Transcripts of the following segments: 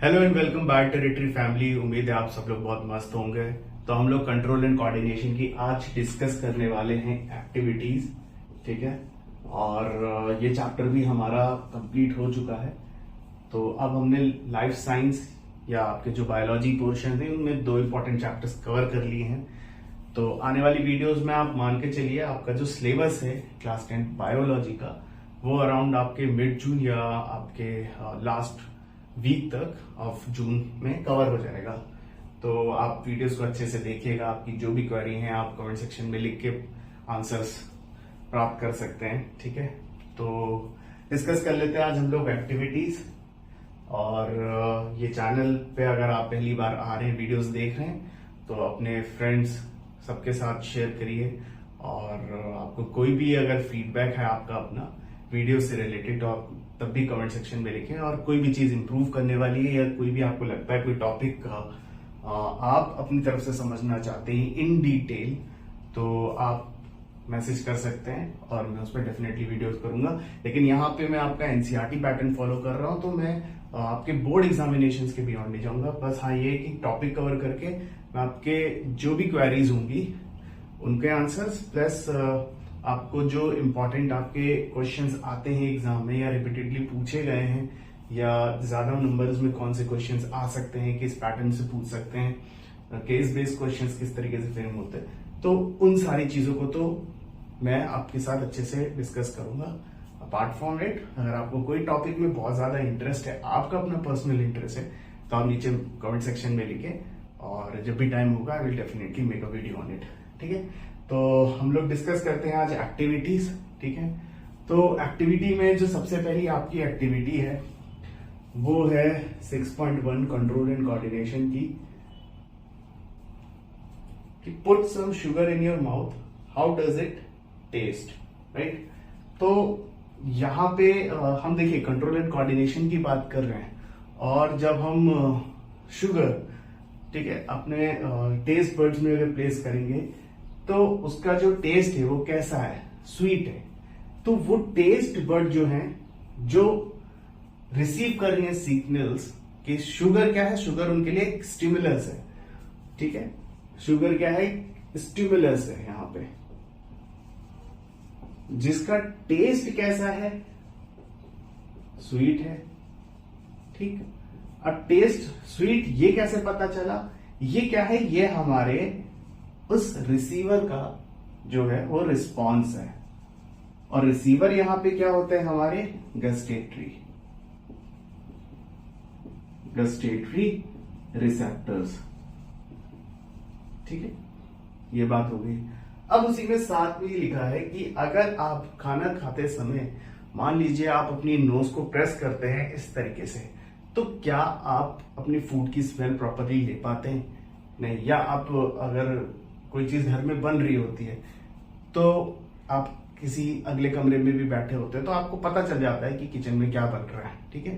Hello and welcome back territory family. उम्मीद है आप सब लोग बहुत मस्त होंगे। तो हम लोग कंट्रोल एंड कोऑर्डिनेशन की आज डिस्कस करने वाले हैं एक्टिविटीज, ठीक है। और ये चैप्टर भी हमारा कंप्लीट हो चुका है। तो अब हमने लाइफ साइंस या आपके जो बायोलॉजी पोर्शन है उनमें 2 इंपॉर्टेंट चैप्टर्स कवर कर लिए हैं। तो आने वाली वीडियोस में आप मान के चलिए आपका जो सिलेबस है क्लास 10 बायोलॉजी का वो अराउंड आपके मिड जून या आपके लास्ट वीक तक ऑफ जून में कवर हो जाएगा। तो आप वीडियोस को अच्छे से देखिएगा। आपकी जो भी क्वेरी है आप कमेंट सेक्शन में लिख के आंसर्स प्राप्त कर सकते हैं, ठीक है। तो डिस्कस कर लेते हैं आज हम लोग एक्टिविटीज। और ये चैनल पे अगर आप पहली बार आ रहे हैं, वीडियोस देख रहे हैं, तो अपने फ्रेंड्स सबके साथ शेयर करिए। और आपको कोई भी अगर फीडबैक है आपका अपना वीडियो से रिलेटेड तो आप तब भी कमेंट सेक्शन में लिखें। और कोई भी चीज इंप्रूव करने वाली है या कोई भी आपको लगता है कोई टॉपिक आप अपनी तरफ से समझना चाहते हैं इन डिटेल, तो आप मैसेज कर सकते हैं और मैं उस पर डेफिनेटली वीडियोस करूंगा। लेकिन यहाँ पे मैं आपका एनसीईआरटी पैटर्न फॉलो कर रहा हूँ, तो मैं आपके बोर्ड एग्जामिनेशंस के बियॉन्ड नहीं जाऊंगा। बस हाँ, ये कि टॉपिक कवर करके मैं आपके जो भी क्वेरीज होंगी उनके आंसर्स प्लस आपको जो इम्पोर्टेंट आपके क्वेश्चंस आते हैं एग्जाम में या रिपीटेडली पूछे गए हैं या ज्यादा नंबर्स में कौन से क्वेश्चंस आ सकते हैं, किस पैटर्न से पूछ सकते हैं, केस बेस्ड क्वेश्चंस किस तरीके से फ्रेम होते हैं, तो उन सारी चीजों को तो मैं आपके साथ अच्छे से डिस्कस करूंगा। अपार्ट फ्रॉम इट, अगर आपको कोई टॉपिक में बहुत ज्यादा इंटरेस्ट है, आपका अपना पर्सनल इंटरेस्ट है, तो आप नीचे कमेंट सेक्शन में लिखें और जब भी टाइम होगा I will definitely make a video on it, ठीक है। तो हम लोग डिस्कस करते हैं आज एक्टिविटीज, ठीक है। तो एक्टिविटी में जो सबसे पहली आपकी एक्टिविटी है वो है 6.1 कंट्रोल एंड कोऑर्डिनेशन की, कि put some sugar in your mouth, how does it taste, right. तो यहां पे हम देखिए कंट्रोल एंड कोऑर्डिनेशन की बात कर रहे हैं और जब हम शुगर, ठीक है, अपने टेस्ट बड्स में अगर प्लेस करेंगे तो उसका जो टेस्ट है वो कैसा है, स्वीट है। तो वो टेस्ट बड जो है जो रिसीव कर रही है सिग्नल्स कि शुगर क्या है, शुगर उनके लिए एक स्टिमुलस है, ठीक है। शुगर क्या है, स्टिमुलस है यहां पे, जिसका टेस्ट कैसा है, स्वीट है, ठीक। अब टेस्ट स्वीट ये कैसे पता चला, ये क्या है, ये हमारे उस रिसीवर का जो है वो रिस्पॉन्स है। और रिसीवर यहां पे क्या होते हैं, हमारे गस्टेटरी रिसेप्टर्स, ठीक है। ये बात हो गई। अब उसी में साथ में लिखा है कि अगर आप खाना खाते समय मान लीजिए आप अपनी नोज को प्रेस करते हैं इस तरीके से, तो क्या आप अपनी फूड की स्मेल प्रॉपरली ले पाते हैं, नहीं। या आप अगर कोई चीज घर में बन रही होती है तो आप किसी अगले कमरे में भी बैठे होते हैं तो आपको पता चल जाता है कि किचन में क्या बन रहा है, ठीक है।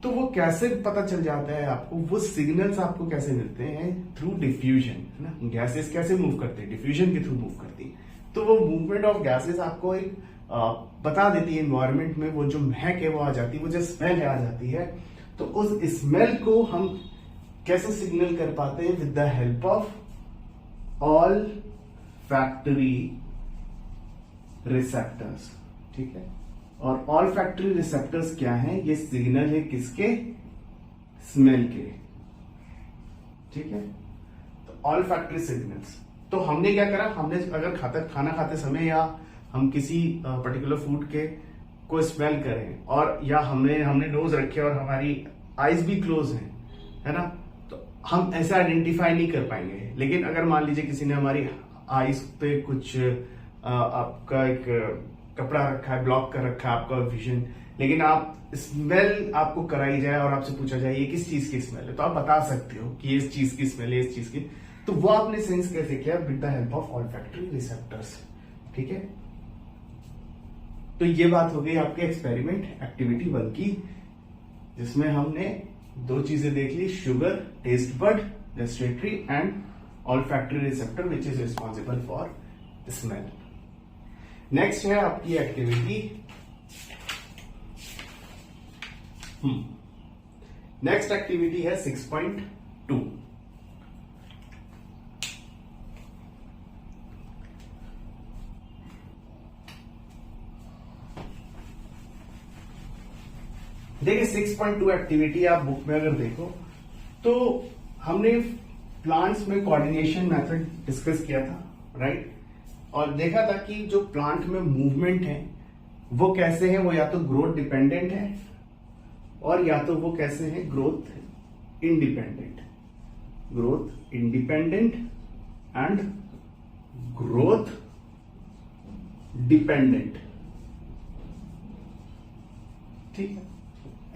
तो वो कैसे पता चल जाता है आपको, वो सिग्नल्स आपको कैसे मिलते हैं, थ्रू डिफ्यूजन, है ना। गैसेस कैसे मूव करते हैं, डिफ्यूजन के थ्रू मूव करती है। तो वो मूवमेंट ऑफ गैसेस आपको एक बता देती है एनवायरमेंट में, वो जो महक है वो आ जाती है, वो जो स्मेल है आ जाती है। तो उस स्मेल को हम कैसे सिग्नल कर पाते हैं, with the help of all factory receptors, ठीक है। और ऑल फैक्टरी रिसेप्टर्स क्या है, ये सिग्नल है किसके, स्मेल के, ठीक है। तो ऑल फैक्टरी सिग्नल्स, तो हमने क्या करा, हमने अगर खाना खाते समय या हम किसी पर्टिकुलर फूड के को स्मेल करें और या हमने नोज रखे और हमारी आईज भी क्लोज है ना, तो हम ऐसा आइडेंटिफाई नहीं कर पाएंगे। लेकिन अगर मान लीजिए किसी ने हमारी आईज पे कुछ आपका एक कपड़ा रखा है, ब्लॉक कर रखा है आपका विजन, लेकिन आप स्मेल आपको कराई जाए और आपसे पूछा जाए ये किस चीज की स्मेल है, तो आप बता सकते हो कि ये इस चीज की स्मेल है, इस चीज की। तो वो आपने सेंस कैसे किया, with the help of olfactory receptors, ठीक है। तो ये बात हो गई आपके एक्सपेरिमेंट एक्टिविटी 1 की, जिसमें हमने 2 चीजें देख ली, sugar taste bud gustatory and olfactory receptor which is responsible for smell. Next है आपकी एक्टिविटी नेक्स्ट एक्टिविटी है 6.2। देखिए 6.2 एक्टिविटी आप बुक में अगर देखो तो हमने प्लांट्स में कोऑर्डिनेशन मेथड डिस्कस किया था, राइट। और देखा था कि जो प्लांट में मूवमेंट है वो कैसे है, वो या तो ग्रोथ डिपेंडेंट है और या तो वो कैसे है, growth independent. Growth independent and growth dependent, ठीक है।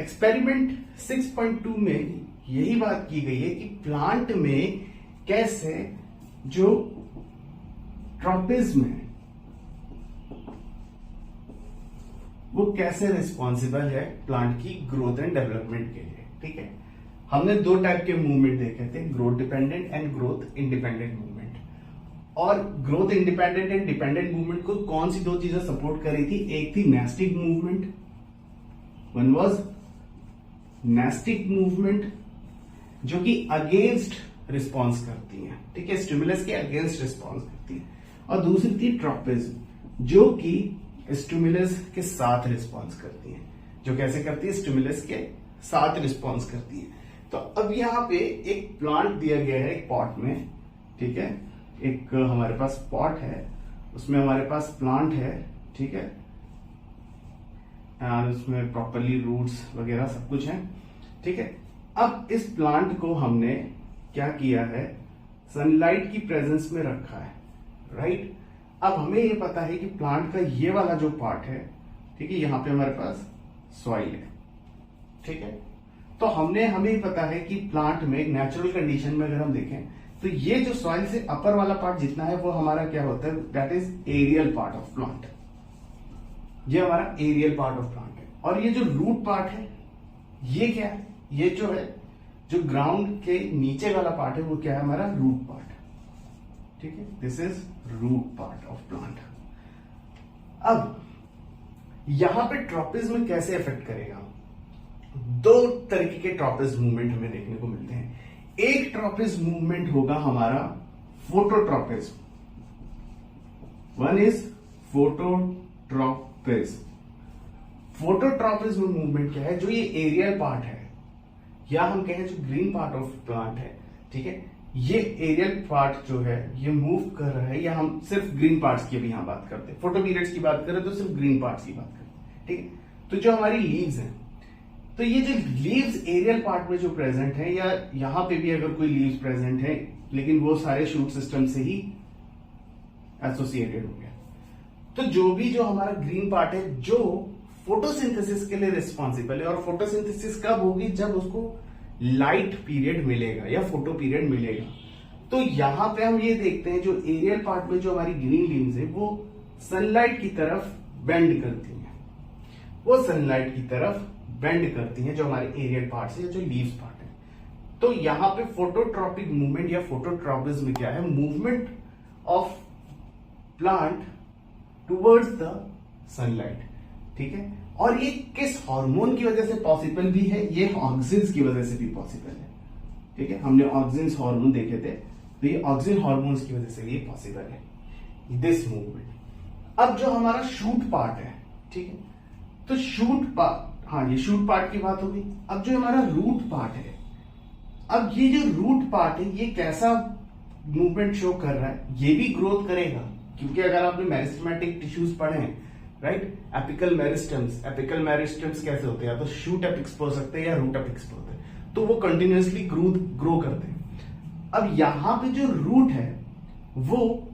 एक्सपेरिमेंट 6.2 में यही बात की गई है कि प्लांट में कैसे जो ट्रॉपिज्म है वो कैसे रिस्पॉन्सिबल है प्लांट की ग्रोथ एंड डेवलपमेंट के लिए, ठीक है। हमने दो टाइप के मूवमेंट देखे थे, growth dependent and growth independent movement. और growth independent and dependent movement को कौन सी दो चीजें सपोर्ट कर रही थी, एक थी nastic movement, one was nastic movement जो कि अगेंस्ट रिस्पॉन्स करती है, ठीक है, स्टिमुलस के अगेंस्ट रिस्पॉन्स करती है। और दूसरी थी ट्रॉपिज्म जो कि स्टिमुलस के साथ रिस्पॉन्स करती है। जो कैसे करती है, स्टिमुलस के साथ रिस्पॉन्स करती है। तो अब यहां पे एक प्लांट दिया गया है एक पॉट में, ठीक है, एक हमारे पास पॉट है, उसमें हमारे पास प्लांट है, ठीक है, और उसमें प्रॉपरली रूट्स वगैरह सब कुछ है, ठीक है। अब इस प्लांट को हमने क्या किया है, सनलाइट की प्रेजेंस में रखा है, राइट। अब हमें ये पता है कि प्लांट का ये वाला जो पार्ट है, ठीक है, यहां पे हमारे पास सॉइल है, ठीक है। तो हमें पता है कि प्लांट में नेचुरल कंडीशन में अगर हम देखें तो ये जो सॉइल से अपर वाला पार्ट जितना है वो हमारा क्या होता है, that is aerial part of plant. ये हमारा एरियल पार्ट ऑफ प्लांट है। और ये जो रूट पार्ट है ये क्या है, ये जो है जो ग्राउंड के नीचे वाला पार्ट है वो क्या है, हमारा रूट पार्ट, ठीक है, this is root part of plant. अब यहां पे ट्रॉपिज्म कैसे अफेक्ट करेगा, दो तरीके के ट्रॉपिज्म मूवमेंट हमें देखने को मिलते हैं। एक ट्रॉपिज्म मूवमेंट होगा हमारा phototropism, one is phototropism. Phototropism movement क्या है, जो ये एरियल पार्ट है या हम कहें जो ग्रीन पार्ट ऑफ प्लांट है, ठीक है, ये एरियल पार्ट जो है ये मूव कर रहा है, या हम सिर्फ ग्रीन पार्ट्स की अभी यहां बात करते हैं, फोटो पीरियड्स की बात करें तो सिर्फ ग्रीन पार्ट्स की बात करते हैं, ठीक है। तो जो हमारी लीव्स हैं, तो ये जो लीव्स एरियल पार्ट में जो प्रेजेंट है, या यहां पे भी अगर कोई लीव्स प्रेजेंट है लेकिन वो सारे शूट सिस्टम से ही एसोसिएटेड हो गया, तो जो भी जो हमारा ग्रीन पार्ट है जो फोटोसिंथेसिस के लिए रिस्पॉन्सिबल है, और फोटोसिंथेसिस कब होगी, जब उसको लाइट पीरियड मिलेगा या फोटो पीरियड मिलेगा। तो यहां पे हम ये देखते हैं जो एरियल पार्ट में जो हमारी ग्रीन लीव्स है वो सनलाइट की तरफ बेंड करती हैं, वो सनलाइट की तरफ बेंड करती हैं जो हमारे एरियल पार्ट है, जो लीव्स पार्ट है। तो यहां पे फोटोट्रॉपिक मूवमेंट या फोटोट्रॉपिज्म क्या है, movement of plant towards the sunlight, ठीक है। और ये किस हार्मोन की वजह से पॉसिबल भी है, ये ऑक्सिन्स की वजह से भी पॉसिबल है, ठीक है। हमने ऑक्सिन्स हार्मोन देखे थे, तो ये ऑक्सिन हार्मोन्स की वजह से ये पॉसिबल है दिस मूवमेंट। अब जो हमारा शूट पार्ट है, ठीक है, तो शूट पार्ट, हाँ ये शूट पार्ट की बात होगी। अब जो हमारा रूट पार्ट है, अब ये जो रूट पार्ट है ये कैसा मूवमेंट शो कर रहा है, ये भी ग्रोथ करेगा, क्योंकि अगर आपने मेरिस्टेमेटिक टिश्यूज पढ़े हैं, राइट, एपिकल मेरिस्टम्स कैसे होते हैं, या तो शूट एपिक्स हो सकते हैं या रूट एपिक्स होते हैं, तो वो कंटिन्यूअसली ग्रो करते हैं। अब यहां पे जो रूट है वो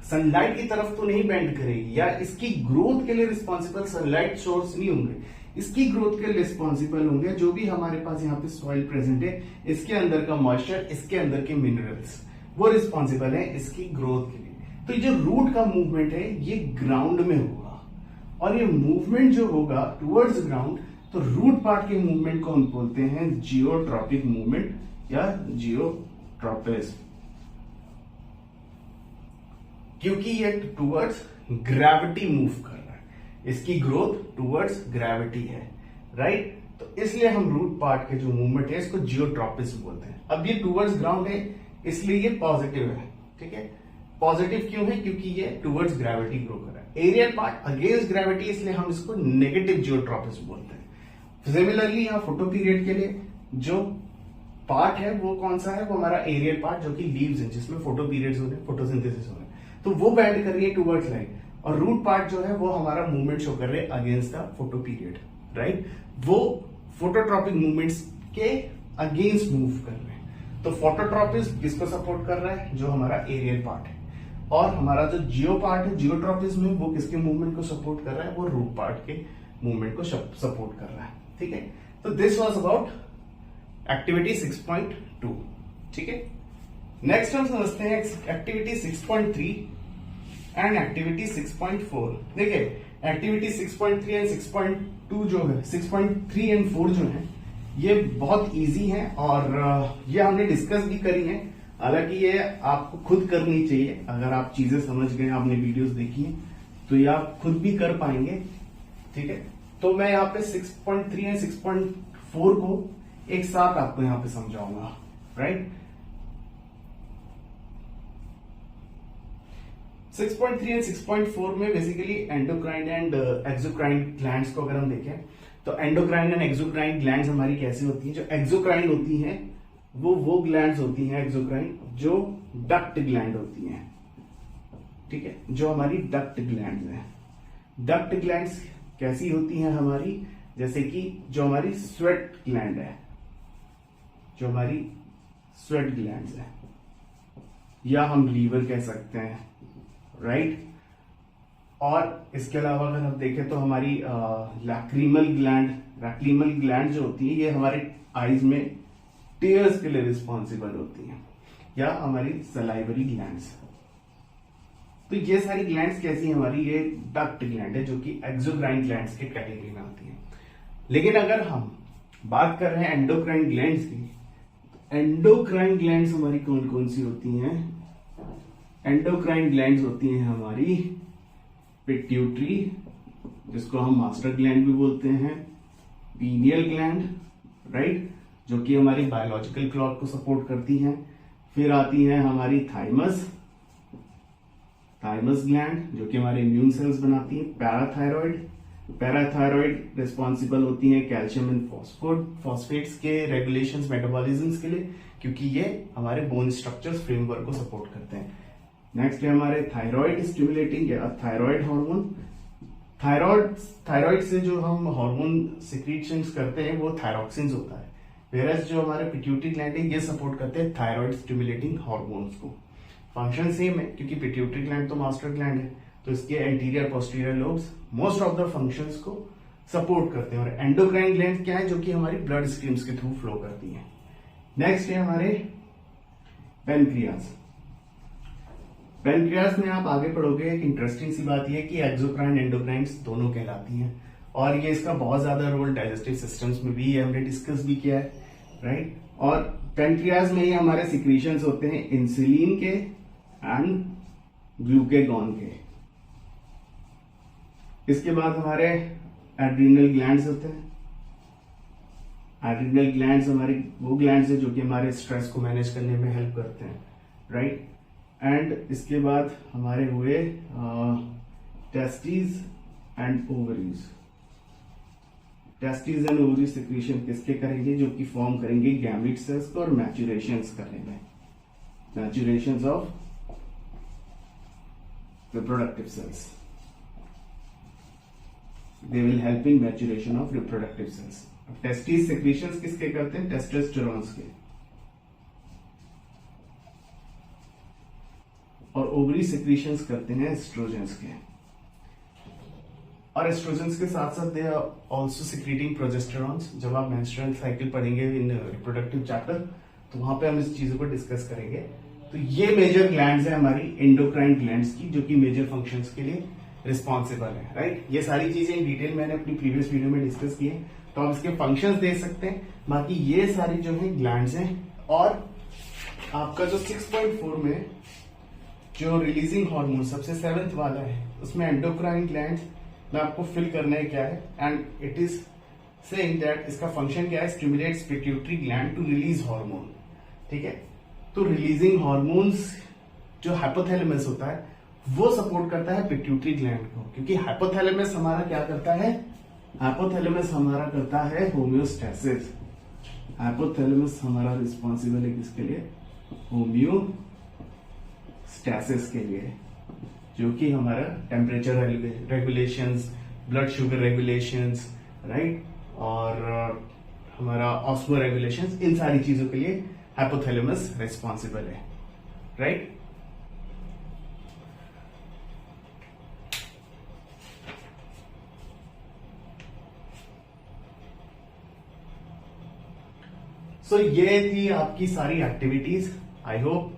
सनलाइट की तरफ तो नहीं बेंड करेगी, या इसकी ग्रोथ के लिए रिस्पॉन्सिबल सनलाइट सोर्स नहीं होंगे, इसकी ग्रोथ के लिए रिस्पॉन्सिबल होंगे जो भी हमारे पास यहाँ पे सॉइल प्रेजेंट है, इसके अंदर का मॉइस्चर, इसके अंदर के मिनरल्स, वो रिस्पॉन्सिबल है इसकी ग्रोथ के लिए। तो ये जो रूट का मूवमेंट है ये ग्राउंड में होगा, और ये मूवमेंट जो होगा टुवर्ड्स ग्राउंड, तो रूट पार्ट के मूवमेंट को हम बोलते हैं जियोट्रॉपिक मूवमेंट या जियोट्रॉपिज्म, क्योंकि ये टुवर्ड्स ग्रेविटी मूव कर रहा है, इसकी ग्रोथ टुवर्ड्स ग्रेविटी है, राइट। तो इसलिए हम रूट पार्ट के जो मूवमेंट है इसको जियोट्रॉपिज्म बोलते हैं। अब ये टूवर्ड्स ग्राउंड है इसलिए ये पॉजिटिव है, ठीक है। पॉजिटिव क्यों है? क्योंकि ये टूवर्ड्स ग्रेविटी ग्रो कर रहा है। एरियल पार्ट अगेंस्ट ग्रेविटी, इसलिए हम इसको नेगेटिव जियोट्रॉपिज्म बोलते हैं। सिमिलरली यहाँ फोटो पीरियड के लिए जो पार्ट है वो कौन सा है? वो हमारा एरियल पार्ट जो कि लीव्स है, जिसमें फोटो पीरियड्स हो रहे हैं, फोटोसिंथेसिस हो रहे हैं, तो वो बेंड कर रही है टूवर्ड्स लाइट। और रूट पार्ट जो है वो हमारा मूवमेंट शो कर रहे हैं against the photo period, right. वो फोटोट्रॉपिक मूवमेंट्स के अगेंस्ट मूव कर रहे हैं। तो फोटोट्रॉपिज्म किसको सपोर्ट कर रहा है? जो हमारा एरियल पार्ट है। और हमारा जो जियो पार्ट है, जियोट्रॉपिज्म है, वो किसके मूवमेंट को सपोर्ट कर रहा है? वो रूट पार्ट के मूवमेंट को सपोर्ट कर रहा है, ठीक है। तो दिस वाज अबाउट एक्टिविटी 6.2, ठीक है। नेक्स्ट हम समझते हैं एक्टिविटी 6.3 एंड एक्टिविटी 6.4। देखिए एक्टिविटी 6.3 एंड 6.2 जो है, 6.3 एंड 4 जो है, ये बहुत इजी है और ये हमने डिस्कस भी करी है। हालांकि ये आपको खुद करनी चाहिए। अगर आप चीजें समझ गए, आपने वीडियोस देखी है, तो ये आप खुद भी कर पाएंगे, ठीक है। तो मैं यहाँ पे 6.3 एंड 6.4 को एक साथ आपको यहां पे समझाऊंगा, राइट। 6.3 एंड 6.4 में basically endocrine and exocrine glands को अगर हम देखें तो एंडोक्राइन एंड एक्सोक्राइन ग्लैंड्स हमारी कैसी होती हैं? जो एक्सोक्राइन होती हैं वो ग्लैंड्स होती हैं एक्सोक्राइन जो डक्ट ग्लैंड होती हैं, ठीक है, जो हमारी डक्ट ग्लैंड्स हैं। डक्ट ग्लैंड्स कैसी होती हैं हमारी? जैसे कि जो हमारी स्वेट ग्लैंड है, जो हमारी स्वेट ग्लैंड्स है, या हम लीवर कह सकते हैं, राइट। और इसके अलावा अगर हम देखें तो हमारी लैक्रीमल ग्लैंड जो होती है, ये हमारे आईज में टीयर्स के लिए रिस्पॉन्सिबल होती हैं, या हमारी सलाइवरी ग्लैंड्स। तो ये सारी ग्लैंड्स कैसी है हमारी? ये डक्ट ग्लैंड है जो कि एक्सोक्राइन ग्लैंड्स के कैटेगरी में आती है। लेकिन अगर हम बात कर रहे हैं एंडोक्राइन ग्लैंड्स की, एंडोक्राइन ग्लैंड्स हमारी कौन कौन सी होती हैं? एंडोक्राइन ग्लैंड्स होती हैं हमारी पिट्यूटरी, जिसको हम मास्टर ग्लैंड भी बोलते हैं, पीनियल ग्लैंड, राइट, जो कि हमारी बायोलॉजिकल क्लॉक को सपोर्ट करती हैं। फिर आती है हमारी थाइमस ग्लैंड जो कि हमारे इम्यून सेल्स बनाती है। पैराथायरॉइड रिस्पॉन्सिबल होती है कैल्शियम एंड फॉस्फेट्स के रेगुलेशंस, मेटाबॉलिज्म्स के लिए, क्योंकि ये हमारे बोन स्ट्रक्चर्स फ्रेमवर्क को सपोर्ट करते हैं। नेक्स्ट है हमारे थायराइड स्टिमुलेटिंग या थायराइड हार्मोन। थायराइड से जो हम हार्मोन सिक्रीशंस करते हैं वो थायरोक्सिन्स होता है, वेरस जो हमारे पिट्यूटरी ग्लैंड है ये सपोर्ट करते हैं थायराइड स्टिमुलेटिंग हार्मोन्स को। फंक्शन सेम है क्योंकि पिट्यूटरी ग्लैंड तो मास्टर ग्लैंड है, तो इसके anterior posterior lobes most of the functions को सपोर्ट करते हैं। और एंडोक्राइन ग्लैंड क्या है? जो कि हमारी ब्लड स्ट्रीम्स के थ्रू फ्लो करती है। नेक्स्ट है हमारे पेनक्रियास। पेनक्रियास में आप आगे पढ़ोगे, एक इंटरेस्टिंग सी बात यह कि एक्सोक्राइन एंडोक्राइन्स दोनों कहलाती हैं, और ये इसका बहुत ज्यादा रोल डाइजेस्टिव सिस्टम्स में भी है, हमने डिस्कस भी किया है, राइट। और पेनक्रियास में ही हमारे सिक्रीशंस होते हैं इंसुलिन के एंड ग्लूकेगॉन के। इसके बाद हमारे एड्रिनल ग्लैंड्स होते हैं। एड्रिनल ग्लैंड्स हमारी वो ग्लैंड्स है जो कि हमारे स्ट्रेस को मैनेज करने में हेल्प करते हैं, राइट। एंड इसके बाद हमारे हुए testis and ovaries. Testis and ovaries secretion किसके करेंगे? जो कि फॉर्म करेंगे गैमेट सेल्स को और मैच्यूरेशंस करेंगे, maturations of reproductive cells. They will help in maturation of reproductive cells. Testis secretions किसके करते हैं? टेस्टोस्टेरोन्स के। और ओवरी सिक्रीशंस करते हैं एस्ट्रोजेंस के। और एस्ट्रोजेंस के साथ साथ दे आर आल्सो सिक्रीटिंग प्रोजेस्टेरॉन्स। जब आप मेंस्ट्रुअल साइकिल पढ़ेंगे इन रिप्रोडक्टिव चैप्टर तो वहां पे हम इस चीजों को डिस्कस करेंगे। तो ये मेजर ग्लैंड्स है हमारी एंडोक्राइन ग्लैंड्स की, जो कि मेजर फंक्शंस के लिए रिस्पॉन्सिबल है, राइट। ये सारी चीजें इन डिटेल मैंने अपनी प्रीवियस वीडियो में डिस्कस की है, तो आप इसके फंक्शंस देख सकते हैं। बाकी ये सारी जो है ग्लैंड्स हैं। और आपका जो 6.4 में जो रिलीजिंग हार्मोन सबसे 7th वाला है, उसमें एंडोक्राइन ग्लैंड्स में आपको फिल करना है क्या है, and it is saying that इसका फंक्शन क्या है, stimulates pituitary gland to release hormone. ठीक है, तो रिलीजिंग हार्मोन्स जो हाइपोथैलेमस होता है वो सपोर्ट करता है पिट्यूटरी ग्लैंड को, क्योंकि हाइपोथैलेमस हमारा क्या करता है, हाइपोथैलेमस हमारा करता है होम्योस्टैसिस। हाइपोथैलेमस हमारा रिस्पॉन्सिबल है किसके लिए, होम्योस्टैसिस के लिए, जो कि हमारा temperature regulations, blood sugar regulations, right, और हमारा ऑस्मो रेगुलेशंस, इन सारी चीजों के लिए हाइपोथैलेमस रिस्पॉन्सिबल है, राइट। सो ये थी आपकी सारी एक्टिविटीज। आई होप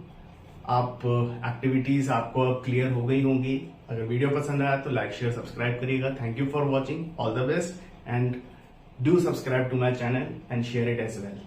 आप एक्टिविटीज आपको अब क्लियर हो गई होंगी। अगर वीडियो पसंद आया तो लाइक शेयर सब्सक्राइब करिएगा। Thank you for watching, all the best, and do subscribe to my channel and share it as well.